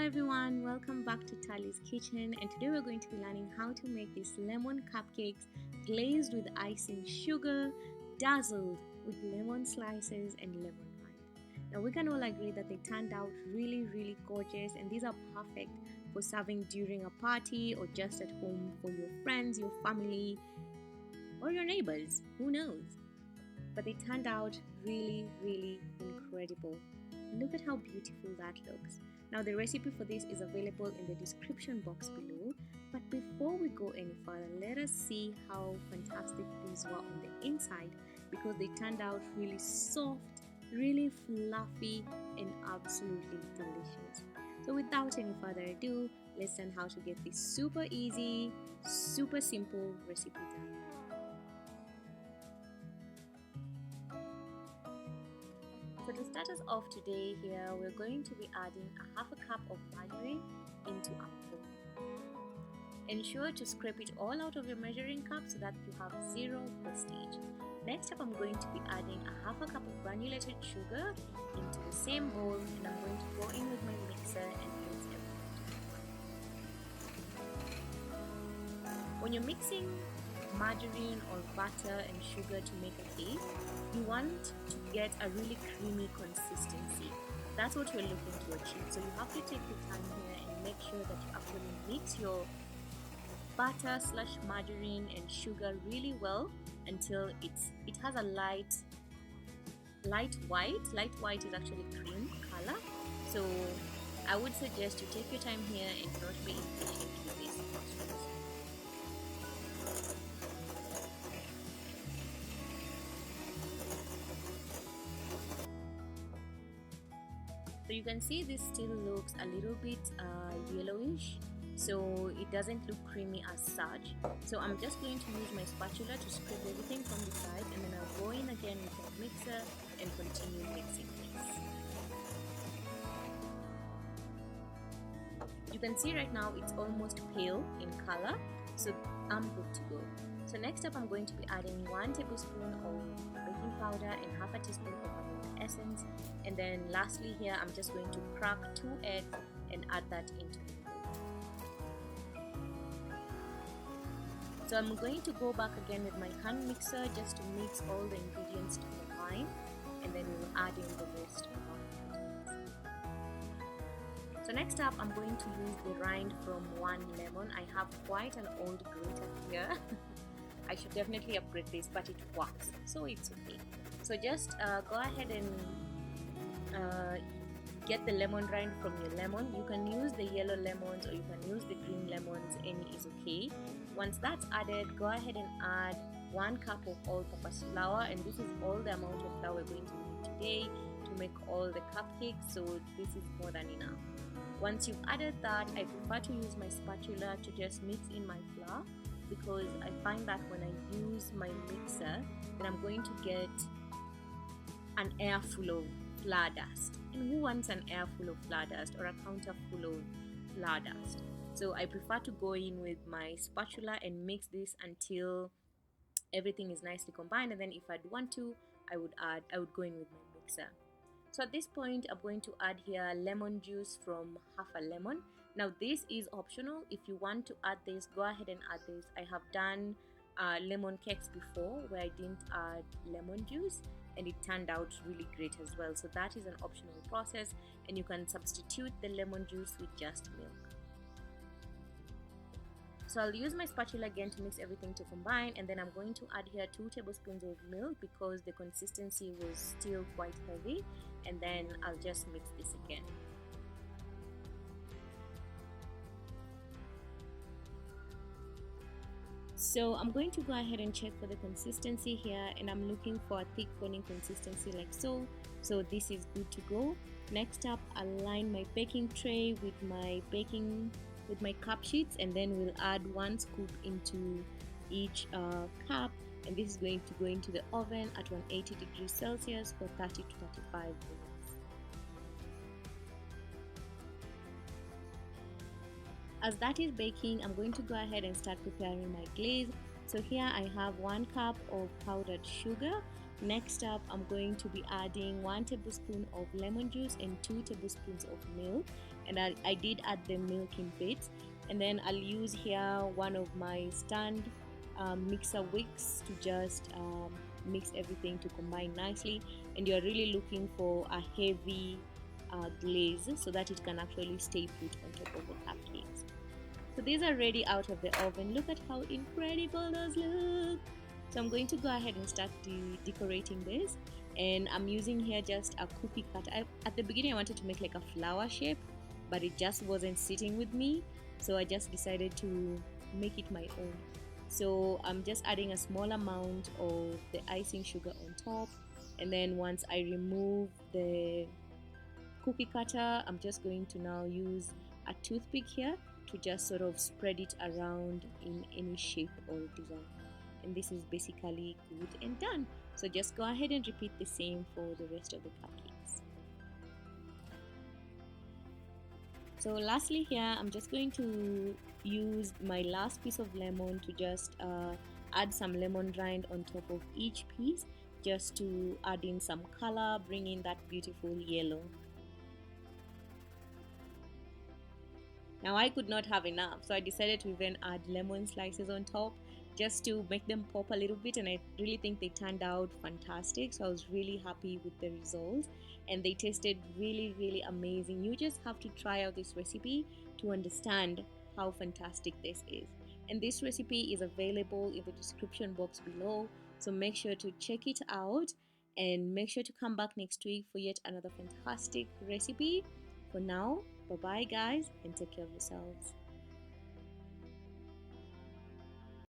everyone, welcome back to Tali's Kitchen, and today we're going to be learning how to make these lemon cupcakes glazed with icing sugar, dazzled with lemon slices and lemon rind. Now we can all agree that they turned out really gorgeous, and these are perfect for serving during a party or just at home for your friends, your family, or your neighbors, who knows. But they turned out really incredible. Look at how beautiful that looks. Now the recipe for this is available in the description box below, but before we go any further, let us see how fantastic these were on the inside, because they turned out really soft, really fluffy, and absolutely delicious. So without any further ado, let's learn how to get this super easy, super simple recipe done. So to start us off today here, we're going to be adding a half a cup of margarine into our bowl. Ensure to scrape it all out of your measuring cup so that you have zero wastage. Next up, I'm going to be adding a half a cup of granulated sugar into the same bowl, and I'm going to go in with my mixer and mix everything. When you're mixing margarine or butter and sugar to make a cake, you want to get a really creamy consistency. That's what you're looking to achieve. So you have to take your time here and make sure that you actually mix your butter / margarine and sugar really well until it has a light white. Light white is actually cream color. So I would suggest you take your time here and not be impatient with this process. So you can see this still looks a little bit yellowish, so it doesn't look creamy as such. So I'm just going to use my spatula to scrape everything from the side, and then I'll go in again with my mixer and continue mixing this. You can see right now it's almost pale in color, so I'm good to go. So next up, I'm going to be adding 1 tablespoon of baking powder and half a teaspoon of vanilla essence, and then lastly here I'm just going to crack 2 eggs and add that into the bowl. So I'm going to go back again with my hand mixer just to mix all the ingredients to combine, and then we'll add in the rest of our ingredients. So next up, I'm going to use the rind from 1 lemon. I have quite an old grater here. I should definitely upgrade this, but it works, so it's okay. So just go ahead and get the lemon rind from your lemon. You can use the yellow lemons or you can use the green lemons, any is okay. Once that's added, go ahead and add 1 cup of all-purpose flour, and this is all the amount of flour we're going to need today to make all the cupcakes, so this is more than enough. Once you've added that, I prefer to use my spatula to just mix in my flour, because I find that when I use my mixer, then I'm going to get an air full of flour dust. And who wants an air full of flour dust or a counter full of flour dust? So I prefer to go in with my spatula and mix this until everything is nicely combined, and then if I'd want to, I would go in with my mixer. So at this point, I'm going to add here lemon juice from half a lemon. Now this is optional. If you want to add this, go ahead and add this. I have done lemon cakes before where I didn't add lemon juice, and it turned out really great as well. So that is an optional process, and you can substitute the lemon juice with just milk. So I'll use my spatula again to mix everything to combine, and then I'm going to add here 2 tablespoons of milk because the consistency was still quite heavy, and then I'll just mix this again. So I'm going to go ahead and check for the consistency here, and I'm looking for a thick foaming consistency like so. So this is good to go. Next up, I'll line my baking tray with my cup sheets, and then we'll add 1 scoop into each cup, and this is going to go into the oven at 180 degrees Celsius for 30 to 35 minutes. As that is baking, I'm going to go ahead and start preparing my glaze. So here I have 1 cup of powdered sugar. Next up, I'm going to be adding 1 tablespoon of lemon juice and 2 tablespoons of milk, and I did add the milk in bits. And then I'll use here one of my stand mixer wicks to just mix everything to combine nicely. And you're really looking for a heavy glaze so that it can actually stay put on top of the cupcakes. So these are ready out of the oven. Look at how incredible those look. So I'm going to go ahead and start decorating this, and I'm using here just a cookie cutter. At the beginning I wanted to make like a flower shape, but it just wasn't sitting with me, so I just decided to make it my own. So I'm just adding a small amount of the icing sugar on top, and then once I remove the cookie cutter, I'm just going to now use a toothpick here to just sort of spread it around in any shape or design. And this is basically good and done. So just go ahead and repeat the same for the rest of the cupcakes. So lastly here, I'm just going to use my last piece of lemon to just add some lemon rind on top of each piece, just to add in some color, bring in that beautiful yellow. Now I could not have enough, so I decided to even add lemon slices on top just to make them pop a little bit, and I really think they turned out fantastic. So I was really happy with the results, and they tasted really amazing. You just have to try out this recipe to understand how fantastic this is. And this recipe is available in the description box below, so make sure to check it out, and make sure to come back next week for yet another fantastic recipe. For now, bye bye guys, and take care of yourselves.